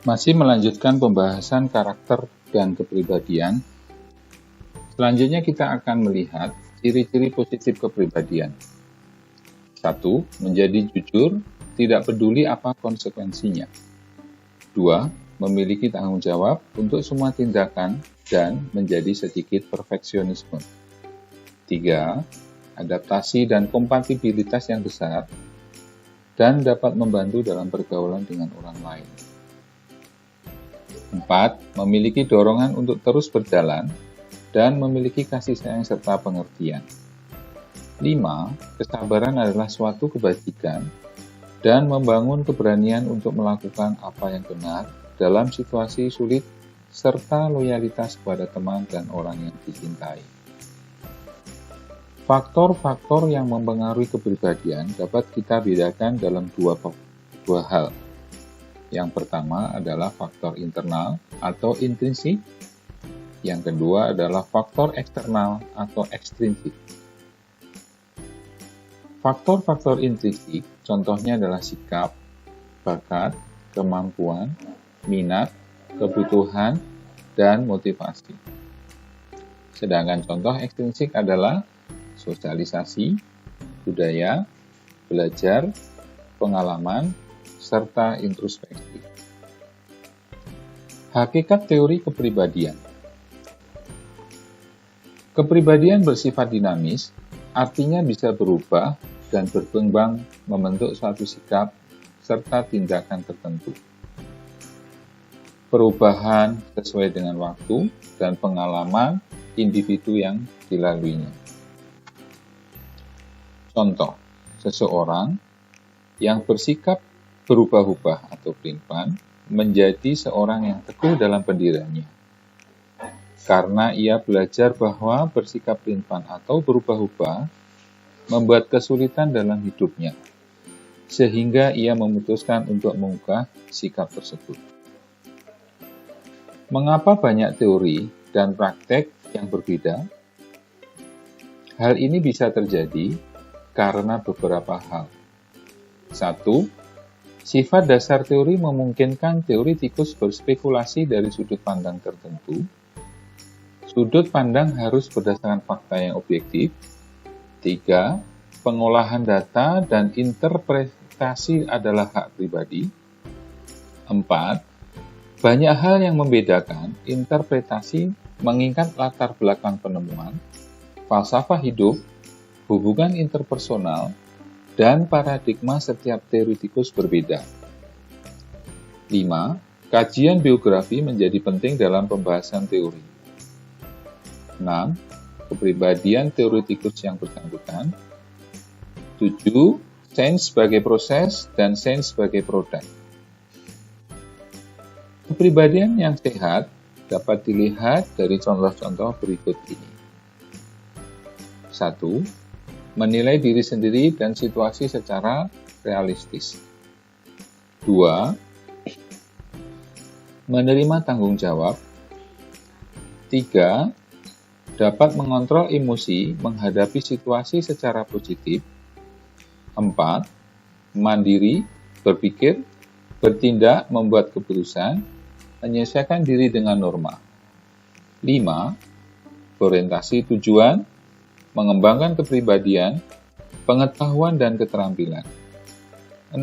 Masih melanjutkan pembahasan karakter dan kepribadian. Selanjutnya kita akan melihat ciri-ciri positif kepribadian. 1. Menjadi jujur, tidak peduli apa konsekuensinya. 2. Memiliki tanggung jawab untuk semua tindakan dan menjadi sedikit perfeksionisme. 3. Adaptasi dan kompatibilitas yang besar dan dapat membantu dalam pergaulan dengan orang lain. 4. Memiliki dorongan untuk terus berjalan dan memiliki kasih sayang serta pengertian. 5. Kesabaran adalah suatu kebajikan dan membangun keberanian untuk melakukan apa yang benar dalam situasi sulit serta loyalitas kepada teman dan orang yang dicintai. Faktor-faktor yang mempengaruhi kepribadian dapat kita bedakan dalam dua hal. Yang pertama adalah faktor internal atau intrinsik. Yang kedua adalah faktor eksternal atau ekstrinsik. Faktor-faktor intrinsik contohnya adalah sikap, bakat, kemampuan, minat, kebutuhan, dan motivasi. Sedangkan contoh ekstrinsik adalah sosialisasi, budaya, belajar, pengalaman, serta introspeksi. Hakikat teori kepribadian. Kepribadian bersifat dinamis, artinya bisa berubah dan berkembang membentuk suatu sikap serta tindakan tertentu. Perubahan sesuai dengan waktu dan pengalaman individu yang dilaluinya. Contoh, seseorang yang bersikap berubah-ubah atau pelin-pelan menjadi seorang yang teguh dalam pendiriannya. Karena ia belajar bahwa bersikap pelin-pelan atau berubah-ubah membuat kesulitan dalam hidupnya, sehingga ia memutuskan untuk mengubah sikap tersebut. Mengapa banyak teori dan praktek yang berbeda? Hal ini bisa terjadi karena beberapa hal. 1. Sifat dasar teori memungkinkan teoritikus berspekulasi dari sudut pandang tertentu. Sudut pandang harus berdasarkan fakta yang objektif. 3. Pengolahan data dan interpretasi adalah hak pribadi. 4. Banyak hal yang membedakan interpretasi mengingat latar belakang penemuan, falsafah hidup, hubungan interpersonal, dan paradigma setiap teoritikus berbeda. 5. Kajian biografi menjadi penting dalam pembahasan teori. 6. Kepribadian teoritikus yang bersangkutan. 7. Sains sebagai proses dan sains sebagai produk. Kepribadian yang sehat dapat dilihat dari contoh-contoh berikut ini. 1. Menilai diri sendiri dan situasi secara realistis. 2. Menerima tanggung jawab. 3. Dapat mengontrol emosi menghadapi situasi secara positif. 4. Mandiri, berpikir, bertindak, membuat keputusan, menyesuaikan diri dengan norma. 5. Orientasi tujuan, mengembangkan kepribadian, pengetahuan dan keterampilan. 6.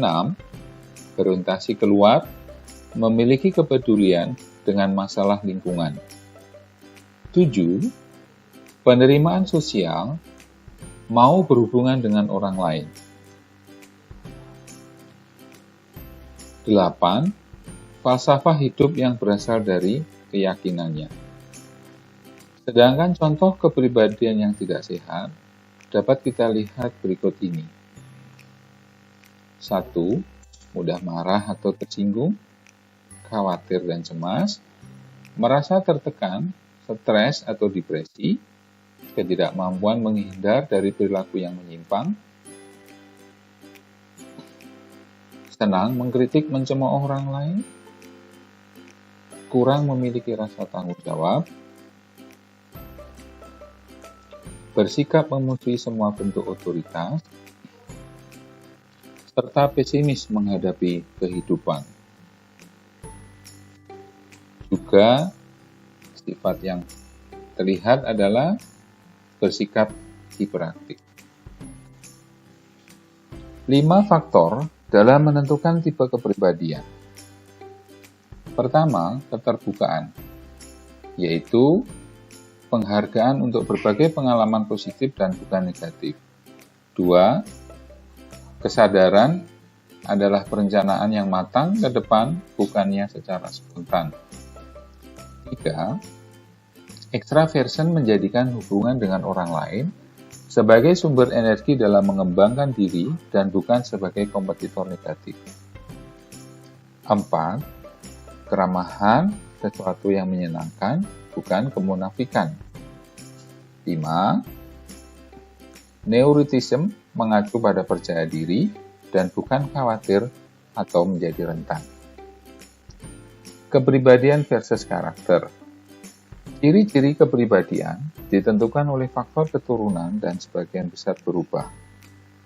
Berorientasi keluar, memiliki kepedulian dengan masalah lingkungan. 7. Penerimaan sosial, mau berhubungan dengan orang lain. 8. Falsafah hidup yang berasal dari keyakinannya. Sedangkan contoh kepribadian yang tidak sehat dapat kita lihat berikut ini. 1. Mudah marah atau tersinggung, khawatir dan cemas, merasa tertekan, stres atau depresi, ketidakmampuan menghindar dari perilaku yang menyimpang, senang mengkritik mencemooh orang lain, kurang memiliki rasa tanggung jawab, bersikap memusuhi semua bentuk otoritas, serta pesimis menghadapi kehidupan. Juga sifat yang terlihat adalah bersikap hiperaktif. 5 faktor dalam menentukan tipe kepribadian. Pertama, keterbukaan, yaitu penghargaan untuk berbagai pengalaman positif dan bukan negatif. 2. Kesadaran adalah perencanaan yang matang ke depan, bukannya secara spontan. 3. Extraversion menjadikan hubungan dengan orang lain sebagai sumber energi dalam mengembangkan diri dan bukan sebagai kompetitor negatif. 4. Keramahan, sesuatu yang menyenangkan, bukan kemunafikan. 5. Neuroticism mengacu pada percaya diri dan bukan khawatir atau menjadi rentan. Kepribadian versus karakter. Ciri-ciri kepribadian ditentukan oleh faktor keturunan dan sebagian besar berubah.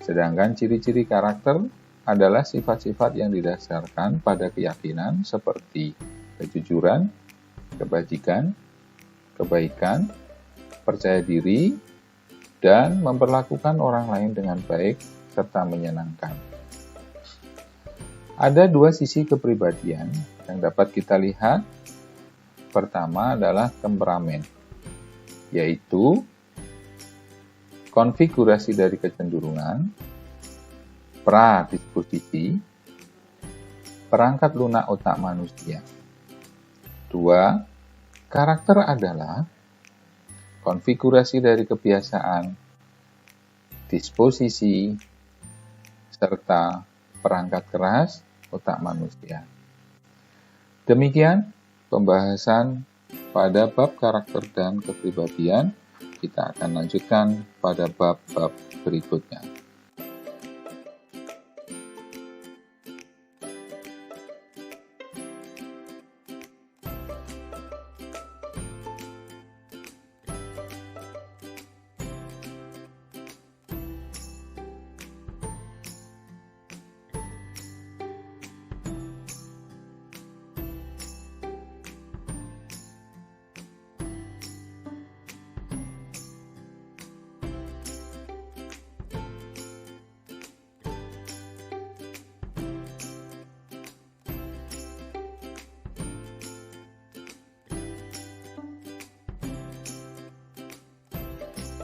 Sedangkan ciri-ciri karakter adalah sifat-sifat yang didasarkan pada keyakinan seperti kejujuran, kebajikan, kebaikan, percaya diri, dan memperlakukan orang lain dengan baik serta menyenangkan. Ada 2 sisi kepribadian yang dapat kita lihat. Pertama adalah temperamen, yaitu konfigurasi dari kecenderungan, pradisposisi, perangkat lunak otak manusia. 2. Karakter adalah konfigurasi dari kebiasaan, disposisi, serta perangkat keras otak manusia. Demikian pembahasan pada bab karakter dan kepribadian. Kita akan lanjutkan pada bab-bab berikutnya.